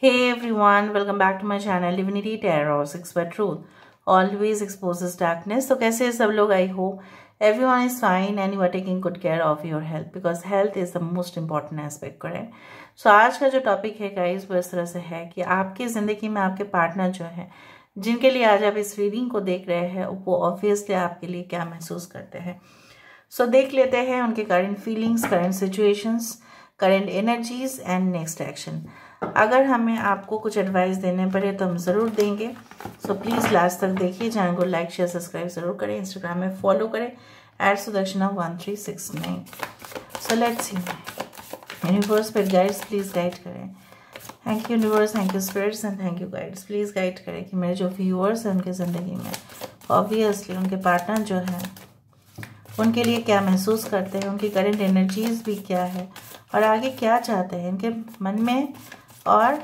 Hey everyone, welcome back to my channel Divinity Tarot 6 by Truth. Always exposes darkness. तो कैसे सब लोग? I hope everyone is fine and you are taking good care of your health because health is the most important aspect, correct? So आज का जो topic है guys वो इस तरह से है कि आपकी ज़िंदगी में आपके पार्टनर जो है जिनके लिए आज आप इस रीडिंग को देख रहे हैं वो ऑब्वियसली आपके लिए क्या महसूस करते हैं। सो देख लेते हैं उनके current feelings, current situations, current energies and next action. अगर हमें आपको कुछ एडवाइस देने पड़े तो हम ज़रूर देंगे। सो प्लीज़ लास्ट तक देखिए, चैनल को लाइक शेयर सब्सक्राइब ज़रूर करें, इंस्टाग्राम में फॉलो करें @Sudakshana1369। So let's see universe पर गाइड्स प्लीज़ गाइड करें। Thank you universe, thank you spirits and thank you guides. Please guide करें कि मेरे जो व्यूअर्स हैं उनके ज़िंदगी में ऑब्वियसली उनके पार्टनर जो है उनके लिए क्या महसूस करते हैं, उनकी करंट एनर्जीज भी क्या है और आगे क्या चाहते हैं, इनके मन में और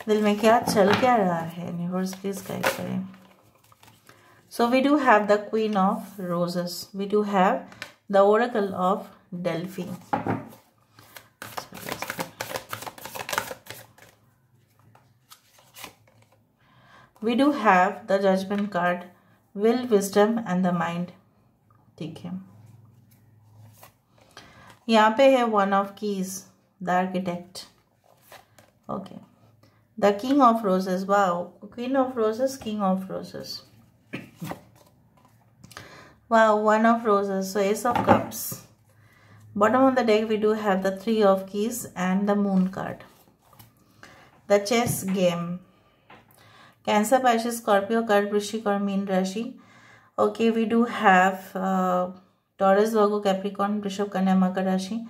दिल में क्या चल क्या रहा है। यूनिवर्स प्लीज गाइड करें। So we do have the queen of roses, we do have the oracle of Delphi, we do have the judgement card, will, wisdom and the mind. ठीक है, यहाँ पे है one of keys, the architect. Okay, the king of roses, wow, queen of roses, king of roses, wow, one of roses, so ace of cups. Bottom of the deck we do have the three of keys and the moon card. The chess game, Cancer, Pisces, Scorpio, कर्क, वृश्चिक और मीन राशि। Okay, we do have Taurus, Virgo, Capricorn, वृषभ, कन्या, मकर राशि।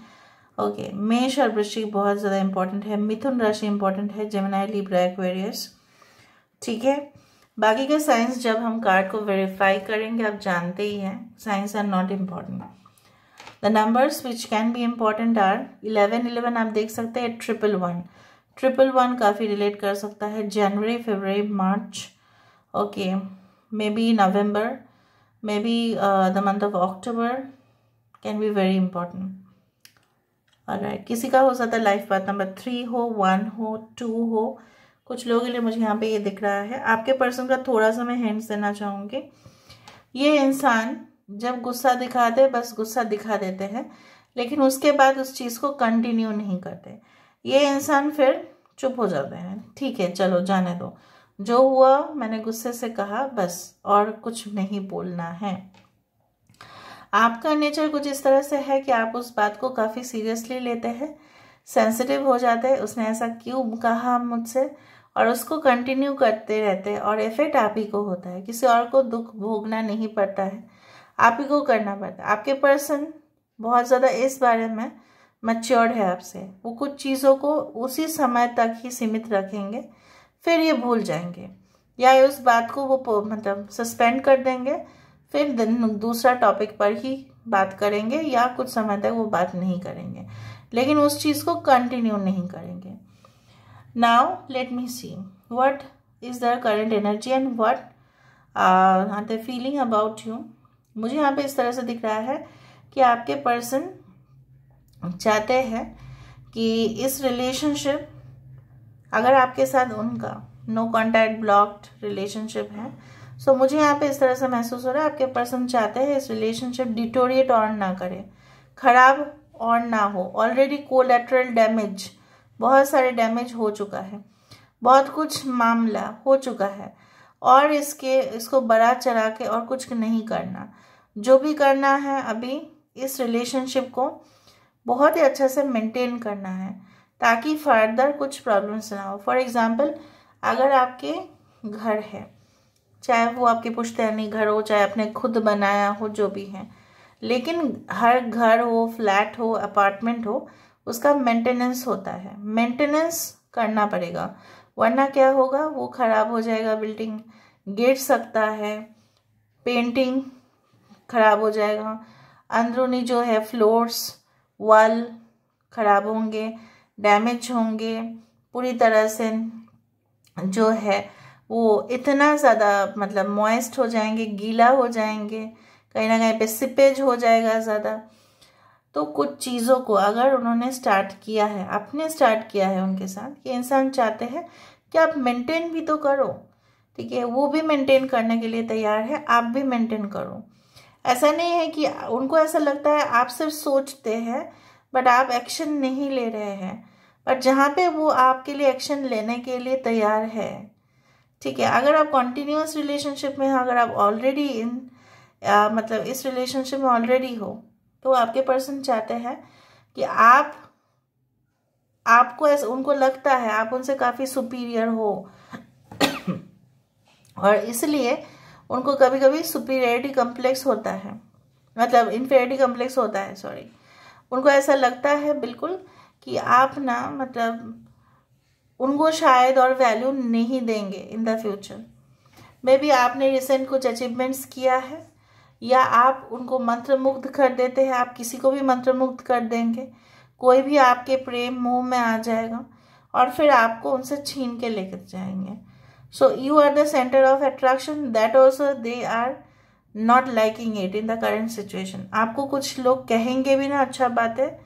Okay, मेष और वृश्चिक बहुत ज़्यादा इंपॉर्टेंट है, मिथुन राशि इंपॉर्टेंट है, जेमिनी, लिब्रा, एक्वेरियस। ठीक है, बाकी के साइंस जब हम कार्ड को वेरीफाई करेंगे आप जानते ही हैं, science are not important. The numbers which can be important are 11 आप देख सकते हैं, 111 काफ़ी रिलेट कर सकता है, जनवरी, फरवरी, मार्च। Okay, maybe November, maybe the month of October can be very important. Alright, किसी का हो सकता है लाइफ पाथ नंबर 3 हो, 1 हो, 2 हो। कुछ लोगों के लिए मुझे यहाँ पे ये दिख रहा है। आपके पर्सन का थोड़ा सा मैं हिंट्स देना चाहूँगी। ये इंसान जब गुस्सा दिखाते हैं बस गुस्सा दिखा देते हैं, लेकिन उसके बाद उस चीज़ को कंटिन्यू नहीं करते। ये इंसान फिर चुप हो जाते हैं, ठीक है चलो जाने दो, जो हुआ मैंने गुस्से से कहा बस, और कुछ नहीं बोलना है। आपका नेचर कुछ इस तरह से है कि आप उस बात को काफ़ी सीरियसली लेते हैं, सेंसिटिव हो जाते हैं, उसने ऐसा क्यों कहा मुझसे, और उसको कंटिन्यू करते रहते हैं और इफेक्ट आप ही को होता है। किसी और को दुख भोगना नहीं पड़ता है, आप ही को करना पड़ता है। आपके पर्सन बहुत ज़्यादा इस बारे में मैच्योर्ड है आपसे, वो कुछ चीज़ों को उसी समय तक ही सीमित रखेंगे, फिर ये भूल जाएंगे या उस बात को वो मतलब सस्पेंड कर देंगे, फिर दूसरा टॉपिक पर ही बात करेंगे या कुछ समय तक वो बात नहीं करेंगे, लेकिन उस चीज़ को कंटिन्यू नहीं करेंगे। Now let me see what is the current energy and what are they feeling about you. मुझे यहाँ पे इस तरह से दिख रहा है कि आपके पर्सन चाहते हैं कि इस रिलेशनशिप, अगर आपके साथ उनका नो कॉन्टैक्ट ब्लॉक्ड रिलेशनशिप है, सो मुझे यहाँ पे इस तरह से महसूस हो रहा है आपके पर्सन चाहते हैं इस रिलेशनशिप डिटोरिएट और ना करे, खराब और ना हो। ऑलरेडी कोलैटरल डैमेज, बहुत सारे डैमेज हो चुका है, बहुत कुछ मामला हो चुका है, और इसको बड़ा चढ़ा के और कुछ नहीं करना। जो भी करना है अभी इस रिलेशनशिप को बहुत ही अच्छे से मेंटेन करना है ताकि फर्दर कुछ प्रॉब्लम्स ना हो। फॉर एग्जांपल, अगर आपके घर है, चाहे वो आपके पुश्तैनी घर हो, चाहे आपने खुद बनाया हो, जो भी है, लेकिन हर घर हो, फ्लैट हो, अपार्टमेंट हो, उसका मेंटेनेंस होता है, मेंटेनेंस करना पड़ेगा, वरना क्या होगा, वो खराब हो जाएगा, बिल्डिंग गिर सकता है, पेंटिंग खराब हो जाएगा, अंदरूनी जो है फ्लोर्स, वॉल खराब होंगे, डैमेज होंगे, पूरी तरह से जो है वो इतना ज़्यादा मतलब मॉइस्ट हो जाएंगे, गीला हो जाएंगे, कहीं ना कहीं पे सिपेज हो जाएगा ज़्यादा। तो कुछ चीज़ों को अगर उन्होंने स्टार्ट किया है, आपने स्टार्ट किया है उनके साथ, ये इंसान चाहते हैं कि आप मेंटेन भी तो करो, ठीक है। वो भी मेंटेन करने के लिए तैयार है, आप भी मेंटेन करो। ऐसा नहीं है कि उनको ऐसा लगता है आप सिर्फ सोचते हैं बट आप एक्शन नहीं ले रहे हैं, बट जहाँ पे वो आपके लिए एक्शन लेने के लिए तैयार है, ठीक है। अगर आप कॉन्टिन्यूअस रिलेशनशिप में हो, अगर आप ऑलरेडी मतलब इस रिलेशनशिप में ऑलरेडी हो, तो आपके पर्सन चाहते हैं कि आपको ऐसा, उनको लगता है आप उनसे काफ़ी सुपीरियर हो और इसलिए उनको कभी कभी सुपीरियरिटी कम्प्लेक्स होता है, मतलब इन्फीरियरिटी कम्प्लेक्स होता है, सॉरी। उनको ऐसा लगता है बिल्कुल कि आप ना मतलब उनको शायद और वैल्यू नहीं देंगे in the future. May be आपने रिसेंट कुछ अचीवमेंट्स किया है, या आप उनको मंत्रमुग्ध कर देते हैं, आप किसी को भी मंत्रमुग्ध कर देंगे, कोई भी आपके प्रेम मोह में आ जाएगा और फिर आपको उनसे छीन के लेकर जाएंगे। So you are the centre of attraction, that also they are not liking it in the current situation. आपको कुछ लोग कहेंगे भी ना अच्छा बात है,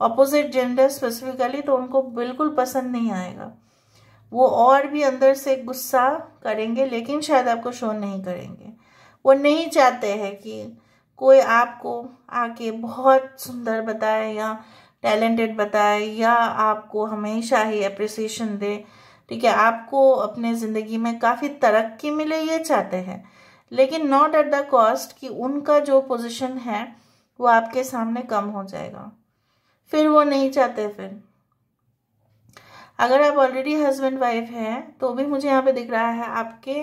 ऑपोजिट जेंडर स्पेसिफिकली, तो उनको बिल्कुल पसंद नहीं आएगा। वो और भी अंदर से गुस्सा करेंगे, लेकिन शायद आपको शो नहीं करेंगे। वो नहीं चाहते हैं कि कोई आपको आके बहुत सुंदर बताए या टैलेंटेड बताए या आपको हमेशा ही अप्रिसिएशन दे, ठीक है, आपको अपने ज़िंदगी में काफ़ी तरक्की मिले, ये चाहते हैं, लेकिन नॉट एट द कॉस्ट कि उनका जो पोजीशन है वो आपके सामने कम हो जाएगा। फिर वो नहीं चाहते। फिर अगर आप ऑलरेडी हस्बैंड वाइफ हैं तो भी मुझे यहाँ पे दिख रहा है आपके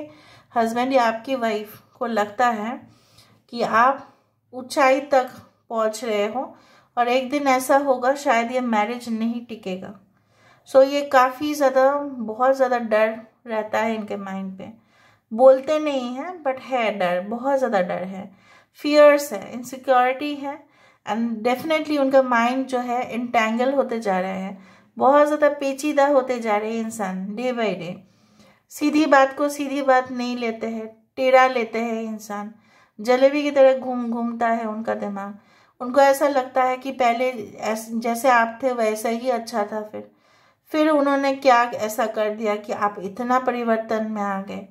हस्बैंड या आपकी वाइफ को लगता है कि आप ऊंचाई तक पहुँच रहे हो और एक दिन ऐसा होगा शायद ये मैरिज नहीं टिकेगा। सो ये काफ़ी ज़्यादा, बहुत ज़्यादा डर रहता है इनके माइंड पे। बोलते नहीं हैं बट है डर, बहुत ज़्यादा डर है, फियर्स है, इनसिक्योरिटी है, एंड डेफिनेटली उनका माइंड जो है इंटैंगल होते जा रहे हैं, बहुत ज़्यादा पेचीदा होते जा रहे हैं इंसान डे बाय डे। सीधी बात को सीधी बात नहीं लेते हैं, टेढ़ा लेते हैं इंसान, जलेबी की तरह घूमता है उनका दिमाग। उनको ऐसा लगता है कि पहले जैसे आप थे वैसा ही अच्छा था, फिर उन्होंने क्या ऐसा कर दिया कि आप इतना परिवर्तन में आ गए।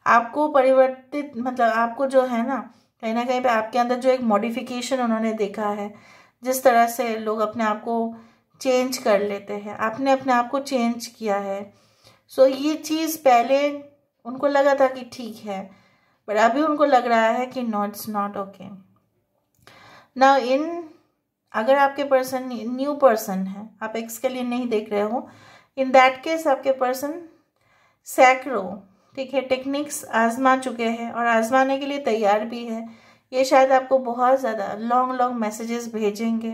आपको परिवर्तित, मतलब आपको जो है ना कहीं पे आपके अंदर जो एक मॉडिफिकेशन उन्होंने देखा है, जिस तरह से लोग अपने आप को चेंज कर लेते हैं, आपने अपने आप को चेंज किया है। सो ये चीज़ पहले उनको लगा था कि ठीक है, बट अभी उनको लग रहा है कि इट्स नॉट ओके। नाउ अगर आपके पर्सन न्यू पर्सन है, आप एक्स के लिए नहीं देख रहे हो, इन दैट केस आपके पर्सन सैकड़ों, ठीक है, टेक्निक्स आजमा चुके हैं और आजमाने के लिए तैयार भी है। ये शायद आपको बहुत ज़्यादा लॉन्ग मैसेजेस भेजेंगे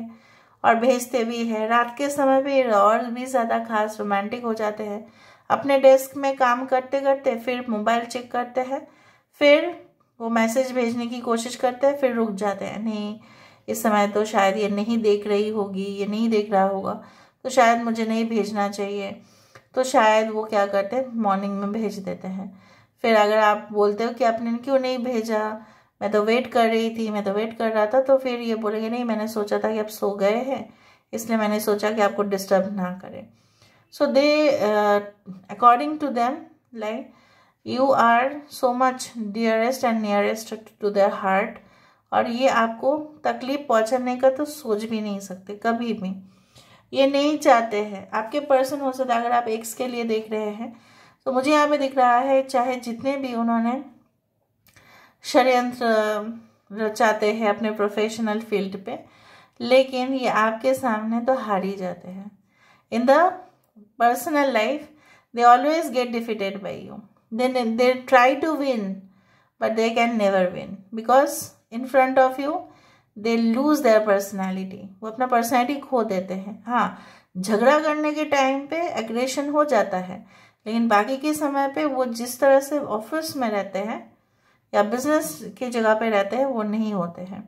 और भेजते भी हैं। रात के समय पे और भी ज़्यादा खास रोमांटिक हो जाते हैं। अपने डेस्क में काम करते करते फिर मोबाइल चेक करते हैं, फिर वो मैसेज भेजने की कोशिश करते हैं, फिर रुक जाते हैं, नहीं इस समय तो शायद ये नहीं देख रही होगी, ये नहीं देख रहा होगा, तो शायद मुझे नहीं भेजना चाहिए। तो शायद वो क्या करते हैं, मॉर्निंग में भेज देते हैं। फिर अगर आप बोलते हो कि आपने क्यों नहीं भेजा, मैं तो वेट कर रही थी, मैं तो वेट कर रहा था, तो फिर ये बोलेंगे नहीं मैंने सोचा था कि आप सो गए हैं, इसलिए मैंने सोचा कि आपको डिस्टर्ब ना करें। So they according to them like you are so much dearest and nearest to their heart, और ये आपको तकलीफ पहुंचाने का तो सोच भी नहीं सकते कभी भी, ये नहीं चाहते हैं। आपके पर्सन हो सकता है, अगर आप एक्स के लिए देख रहे हैं तो मुझे यहाँ पे दिख रहा है चाहे जितने भी उन्होंने षड्यंत्र रचाते हैं अपने प्रोफेशनल फील्ड पे, लेकिन ये आपके सामने तो हार ही जाते हैं। In the personal life they always get defeated by you, they try to win but they can never win, because in front of you they lose their personality, वो अपना पर्सनैलिटी खो देते हैं। हाँ, झगड़ा करने के टाइम पे एग्रेशन हो जाता है, लेकिन बाकी के समय पे वो जिस तरह से ऑफिस में रहते हैं या बिजनेस की जगह पे रहते हैं वो नहीं होते हैं।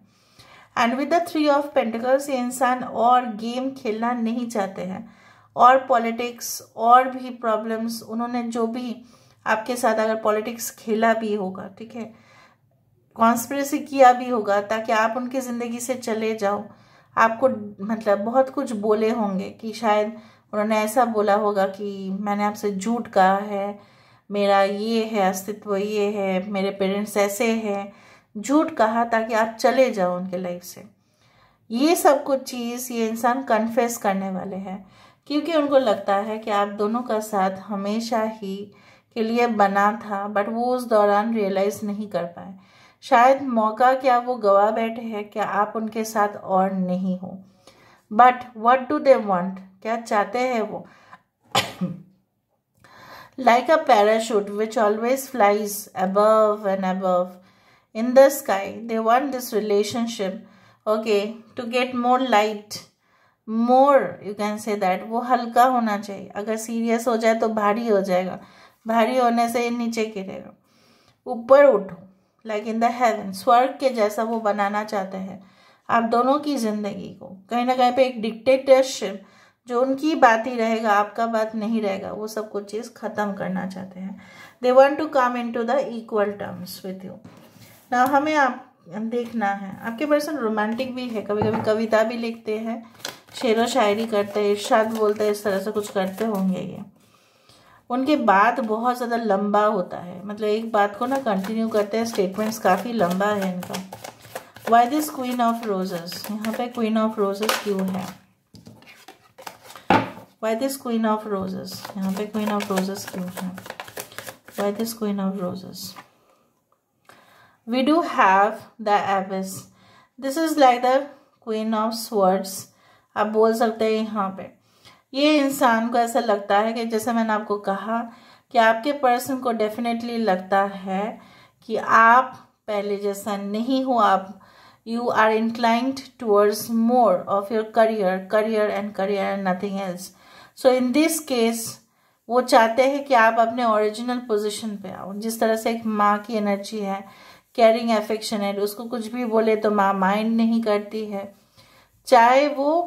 And with the 3 of pentacles ये इंसान और गेम खेलना नहीं चाहते हैं, और पॉलिटिक्स और भी प्रॉब्लम्स, उन्होंने जो भी आपके साथ अगर पॉलिटिक्स खेला भी होगा, ठीक है, कॉन्स्पिरेसी किया भी होगा ताकि आप उनकी ज़िंदगी से चले जाओ, आपको मतलब बहुत कुछ बोले होंगे कि शायद उन्होंने ऐसा बोला होगा कि मैंने आपसे झूठ कहा है, मेरा ये है अस्तित्व, ये है, मेरे पेरेंट्स ऐसे हैं, झूठ कहा ताकि आप चले जाओ उनके लाइफ से। ये सब कुछ चीज़ ये इंसान कन्फेस करने वाले हैं, क्योंकि उनको लगता है कि आप दोनों का साथ हमेशा ही के लिए बना था, बट वो उस दौरान रियलाइज़ नहीं कर पाए। शायद मौका क्या वो गवा बैठे हैं कि आप उनके साथ और नहीं हो। But what do they want, क्या चाहते हैं वो? Like a parachute which always flies above and above in the sky, they want this relationship, okay, to get more light, more you can say that, वो हल्का होना चाहिए। अगर serious हो जाए तो भारी हो जाएगा, भारी होने से नीचे गिरेगा। ऊपर उठो, लाइक इन द हेवन, स्वर्ग के जैसा वो बनाना चाहते हैं आप दोनों की जिंदगी को। कहीं ना कहीं पे एक डिक्टेटरशिप, जो उनकी बात ही रहेगा, आपका बात नहीं रहेगा, वो सब कुछ चीज़ खत्म करना चाहते हैं। They want to come into the equal terms with you. ना हमें आप देखना है, आपके पर्सन रोमांटिक भी है, कभी कभी कविता भी लिखते हैं, शेर व शायरी करते हैं, इरशाद बोलते हैं, इस तरह से कुछ करते होंगे ये। उनके बात बहुत ज़्यादा लंबा होता है, मतलब एक बात को ना कंटिन्यू करते हैं, स्टेटमेंट्स काफ़ी लंबा है इनका। Why this queen of roses, यहाँ पे क्वीन ऑफ रोजेस क्यों है? Why this queen of roses, यहाँ पे क्वीन ऑफ रोजेस क्यों है? Why this queen of roses? We do have the abyss, this is like the queen of swords, आप बोल सकते हैं। यहाँ पे ये इंसान को ऐसा लगता है कि जैसे मैंने आपको कहा कि आपके पर्सन को डेफिनेटली लगता है कि आप पहले जैसा नहीं हो, आप you are inclined towards more of your career and nothing else. So in this case वो चाहते हैं कि आप अपने ओरिजिनल पोजीशन पे आओ। जिस तरह से एक माँ की एनर्जी है, केयरिंग एफेक्शनेट, उसको कुछ भी बोले तो माँ माइंड नहीं करती है, चाहे वो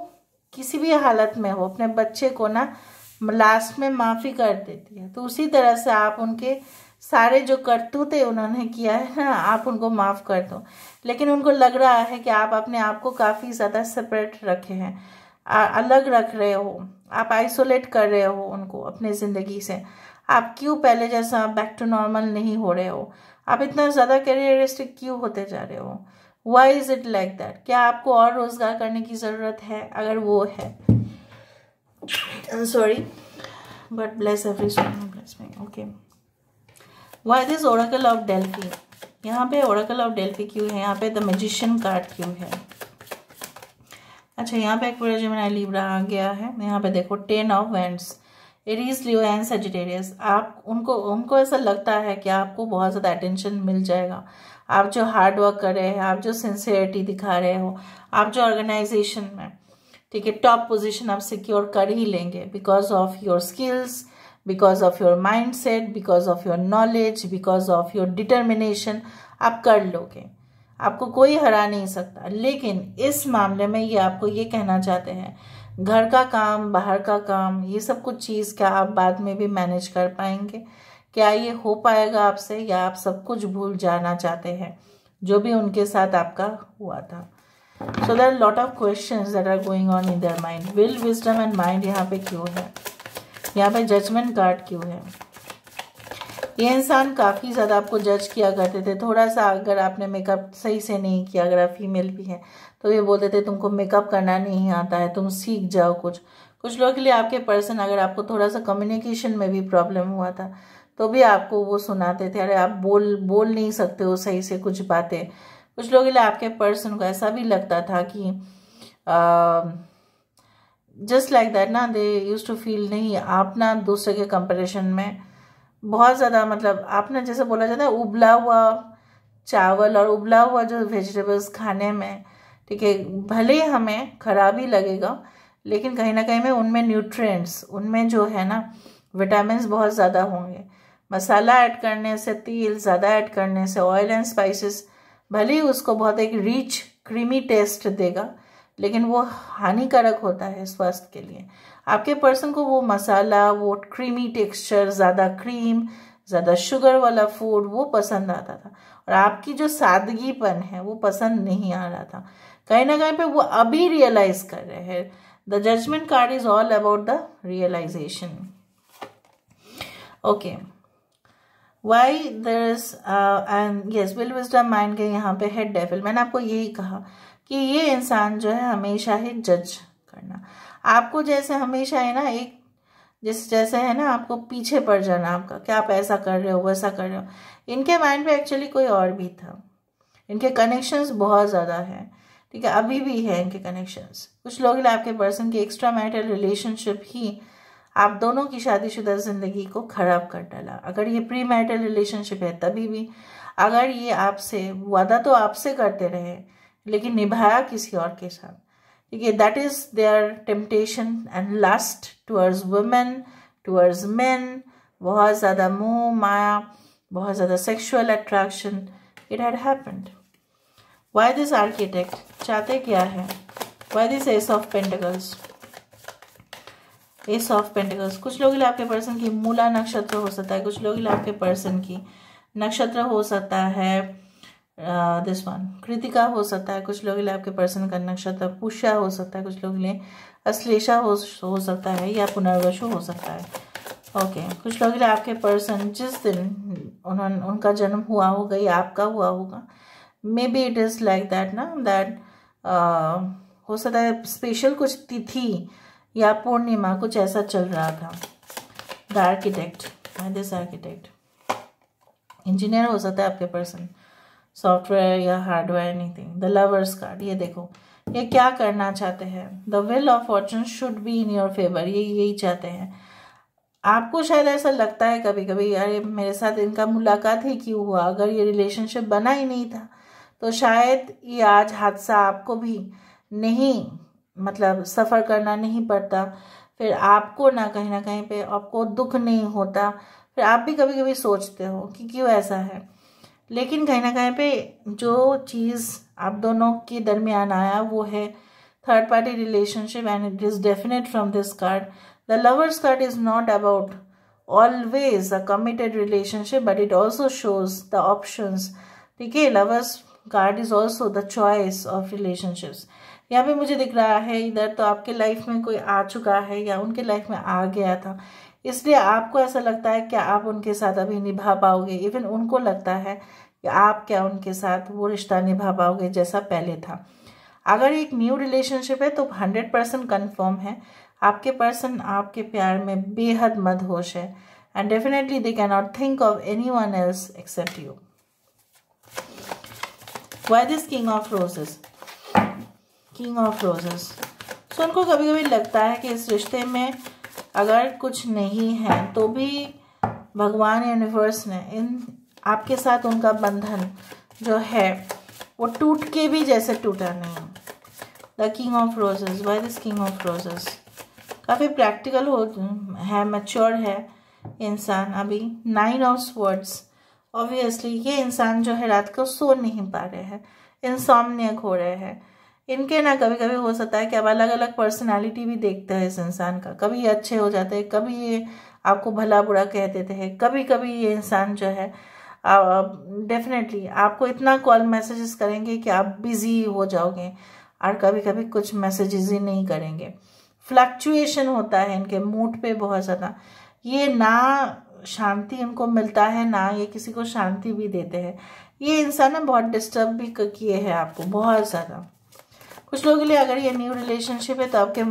किसी भी हालत में हो, अपने बच्चे को ना लास्ट में माफ़ी कर देती है। तो उसी तरह से आप उनके सारे जो करतूते उन्होंने किया है ना, आप उनको माफ़ कर दो। लेकिन उनको लग रहा है कि आप अपने आप को काफ़ी ज़्यादा सेपरेट रखे हैं, अलग रख रहे हो, आप आइसोलेट कर रहे हो उनको अपने ज़िंदगी से। आप क्यों पहले जैसा बैक टू नॉर्मल नहीं हो रहे हो? आप इतना ज़्यादा करियरिस्टिक क्यों होते जा रहे हो? Why is it like that? क्या आपको और रोज़गार करने की ज़रूरत है? अगर वो है, sorry but bless every soul, bless me, okay. Why this oracle of Delphi, यहाँ पे ओरेकल ऑफ डेल्फी क्यों है? यहाँ पे द मैजिशियन कार्ड क्यों है? अच्छा, यहाँ पे एक्वेरियस, जेमिनी, लिब्रा आ गया है। यहाँ पे देखो 10 of wands, Aries, Leo and Sagittarius. आप उनको ऐसा लगता है कि आपको बहुत ज़्यादा अटेंशन मिल जाएगा। आप जो हार्ड वर्क कर रहे हैं, आप जो सिंसियरिटी दिखा रहे हो, आप जो ऑर्गेनाइजेशन में, ठीक है, टॉप पोजीशन आप सिक्योर कर ही लेंगे because of your skills, because of your mind set, because of your knowledge, because of your determination. आप कर लोगे, आपको कोई हरा नहीं सकता। लेकिन इस मामले में ये आपको ये कहना चाहते हैं, घर का काम, बाहर का काम, ये सब कुछ चीज़ क्या आप बाद में भी मैनेज कर पाएंगे? क्या ये हो पाएगा आपसे, या आप सब कुछ भूल जाना चाहते हैं जो भी उनके साथ आपका हुआ था? So there are lot of questions that are going on in their mind. Will, wisdom and mind यहाँ पे क्यों है? यहाँ पे जजमेंट कार्ड क्यों है? ये इंसान काफ़ी ज़्यादा आपको जज किया करते थे। थोड़ा सा अगर आपने मेकअप सही से नहीं किया, अगर आप फीमेल भी हैं, तो ये बोलते थे तुमको मेकअप करना नहीं आता है, तुम सीख जाओ। कुछ लोगों के लिए आपके पर्सन, अगर आपको थोड़ा सा कम्युनिकेशन में भी प्रॉब्लम हुआ था तो भी आपको वो सुनाते थे, अरे आप बोल नहीं सकते हो सही से कुछ बातें। कुछ लोगों के लिए आपके पर्सन को ऐसा भी लगता था कि जस्ट लाइक दैट ना, दे यूज टू फील, नहीं आप ना दूसरे के कंपेरिजन में बहुत ज़्यादा, मतलब आप ना जैसे बोला जाता है उबला हुआ चावल और उबला हुआ जो वेजिटेबल्स खाने में, ठीक है, भले ही हमें खराब ही लगेगा, लेकिन कहीं ना कहीं में उनमें न्यूट्रिएंट्स, उनमें जो है ना विटामिन्स बहुत ज़्यादा होंगे। मसाला ऐड करने से, तेल ज़्यादा ऐड करने से, ऑयल एंड स्पाइसेस, भले ही उसको बहुत एक रिच क्रीमी टेस्ट देगा, लेकिन वो हानिकारक होता है स्वास्थ्य के लिए। आपके पर्सन को वो मसाला, वो क्रीमी टेक्सचर, ज़्यादा क्रीम, ज़्यादा शुगर वाला फूड वो पसंद आता था, और आपकी जो सादगीपन है वो पसंद नहीं आ रहा था। कहीं ना कहीं पे वो अभी रियलाइज कर रहे हैं. The judgement card is all about the realisation. Okay, why there is and yes will wisdom mind के यहाँ पे है डेविल. मैंने आपको यही कहा कि ये इंसान जो है हमेशा ही जज करना आपको, जैसे हमेशा है ना, एक जैसे है ना, आपको पीछे पड़ जाना आपका, क्या आप ऐसा कर रहे हो वैसा कर रहे हो. इनके माइंड पे एक्चुअली कोई और भी था. इनके कनेक्शंस बहुत ज़्यादा हैं, ठीक है, अभी भी है इनके कनेक्शंस. कुछ लोग आपके पर्सन की एक्स्ट्रा मैरिटल रिलेशनशिप ही आप दोनों की शादीशुदा जिंदगी को खराब कर डाला. अगर ये प्री मैरिटल रिलेशनशिप है तभी भी, अगर ये आपसे वादा तो आपसे करते रहे लेकिन निभाया किसी और के साथ, ठीक है, that is there temptation and lust towards women, towards men. बहुत ज़्यादा मोह माया, बहुत ज़्यादा sexual attraction, it had happened. Why this architect चाहते क्या है? Why this ace of pentacles? Ace of pentacles कुछ लोग आपके पर्सन की मूला नक्षत्र हो सकता है, कुछ लोग आपके पर्सन की नक्षत्र हो सकता है दिस वन कृतिका हो सकता है, कुछ लोग आपके पर्सन का नक्षत्र पुष्या हो सकता है, कुछ लोग लिए अश्लेषा हो सकता है या पुनर्वसु हो सकता है. ओके, कुछ लोग आपके पर्सन जिस दिन उनका जन्म हुआ होगा या आपका हुआ होगा, may be it is like that ना, दैट हो सकता है स्पेशल कुछ तिथि या पूर्णिमा कुछ ऐसा चल रहा था. The architect, this architect engineer हो सकता है आपके पर्सन, सॉफ्टवेयर या hardware, anything. The lovers card, ये देखो ये क्या करना चाहते हैं. The will of Fortune should be in your favour, ये यही चाहते हैं. आपको शायद ऐसा लगता है कभी कभी, अरे मेरे साथ इनका मुलाकात ही क्यों हुआ, अगर ये रिलेशनशिप बना ही नहीं था तो शायद ये आज हादसा आपको भी नहीं, मतलब सफ़र करना नहीं पड़ता, फिर आपको ना कहीं पे आपको दुख नहीं होता. फिर आप भी कभी कभी सोचते हो कि क्यों ऐसा है, लेकिन कहीं ना कहीं पे जो चीज़ आप दोनों के दरमियान आया वो है third party relationship, and it is definite from this card. The lovers card is not about always a committed relationship, but it also shows the options. ठीक है, lovers card is also the choice of relationships. यहाँ पे मुझे दिख रहा है इधर तो आपके लाइफ में कोई आ चुका है या उनके लाइफ में आ गया था, इसलिए आपको ऐसा लगता है कि आप उनके साथ अभी निभा पाओगे. इवन उनको लगता है कि आप क्या उनके साथ वो रिश्ता निभा पाओगे जैसा पहले था. अगर एक न्यू रिलेशनशिप है तो 100% कन्फर्म है आपके पर्सन आपके प्यार में बेहद मदहोश है, and definitely they can not think of anyone else except you. Why this king of roses? King of roses, so उनको कभी कभी लगता है कि इस रिश्ते में अगर कुछ नहीं है तो भी भगवान यूनिवर्स ने इन आपके साथ उनका बंधन जो है वो टूट के भी जैसे टूटा नहीं. The king of roses, why this king of roses? काफ़ी प्रैक्टिकल है, मैच्योर है इंसान अभी. 9 ऑफ स्वर्ड्स, ऑब्वियसली ये इंसान जो है रात को सो नहीं पा रहे हैं, इंसोम्नियक हो रहे हैं. इनके ना कभी कभी हो सकता है कि अब अलग अलग पर्सनालिटी भी देखते हैं इस इंसान का. कभी ये अच्छे हो जाते हैं, कभी ये आपको भला बुरा कह देते हैं, कभी कभी ये इंसान जो है डेफिनेटली आपको इतना कॉल मैसेजेस करेंगे कि आप बिजी हो जाओगे, और कभी कभी कुछ मैसेजेस ही नहीं करेंगे. फ्लक्चुएशन होता है इनके मूड पे बहुत ज़्यादा. ये ना शांति इनको मिलता है ना ये किसी को शांति भी देते हैं. ये इंसान ना बहुत डिस्टर्ब भी किए हैं आपको बहुत ज़्यादा. कुछ लोगों के लिए अगर ये न्यू रिलेशनशिप है तो आपके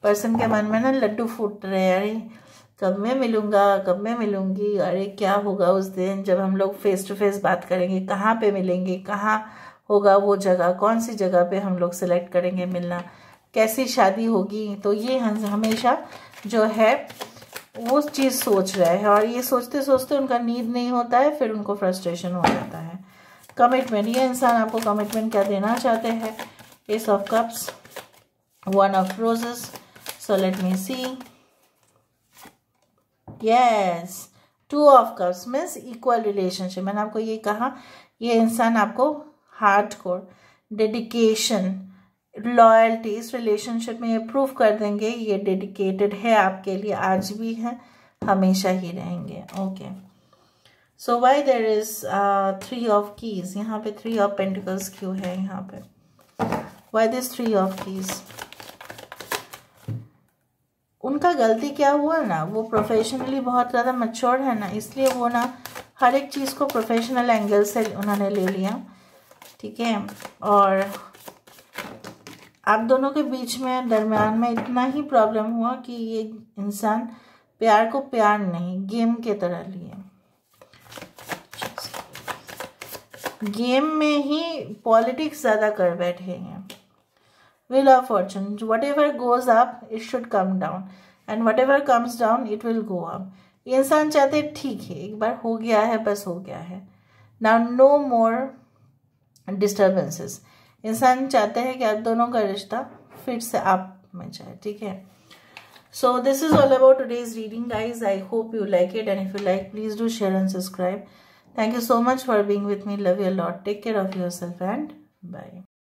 पर्सन के मन में ना लड्डू फूट रहे हैं, अरे कब मैं मिलूँगा, कब मैं मिलूँगी, अरे क्या होगा उस दिन जब हम लोग फेस टू फेस बात करेंगे, कहाँ पे मिलेंगे, कहाँ होगा वो जगह, कौन सी जगह पे हम लोग सेलेक्ट करेंगे मिलना, कैसी शादी होगी. तो ये हमेशा जो है वो चीज़ सोच रहे हैं, और ये सोचते सोचते उनका नींद नहीं होता है, फिर उनको फ्रस्ट्रेशन हो जाता है. कमिटमेंट, ये इंसान आपको कमिटमेंट क्या देना चाहते हैं? Ace of cups, 1 of roses. So let me see. Yes, 2 of cups means equal relationship. मैंने आपको ये कहा, ये इंसान आपको हार्डकोर डेडिकेशन लॉयल्टी इस रिलेशनशिप में ये प्रूव कर देंगे. ये डेडिकेटेड है आपके लिए, आज भी है, हमेशा ही रहेंगे. Okay, so why there is 3 of keys? यहाँ पे 3 ऑफ पेंटिकल्स क्यों है यहाँ पे? Why this 3 of keys? उनका गलती क्या हुआ ना, वो प्रोफेशनली बहुत ज़्यादा मैच्योर है ना, इसलिए वो ना हर एक चीज़ को प्रोफेशनल एंगल से उन्होंने ले लिया, ठीक है। और आप दोनों के बीच में दरम्यान में इतना ही प्रॉब्लम हुआ कि ये इंसान प्यार को प्यार नहीं, गेम के तरह लिए, गेम में ही पॉलिटिक्स ज़्यादा कर बैठे हैं। Wheel of Fortune, whatever goes up it should come down and whatever comes down it will go up. ये इंसान चाहते ठीक है, एक बार हो गया है, बस हो गया है, now no more disturbances. इंसान चाहते हैं कि आप दोनों का रिश्ता फिर से आप में जाए, ठीक है। So this is all about today's reading, guys. I hope you like it, and if you like, please do share and subscribe. Thank you so much for being with me. Love you a lot. Take care of yourself and bye.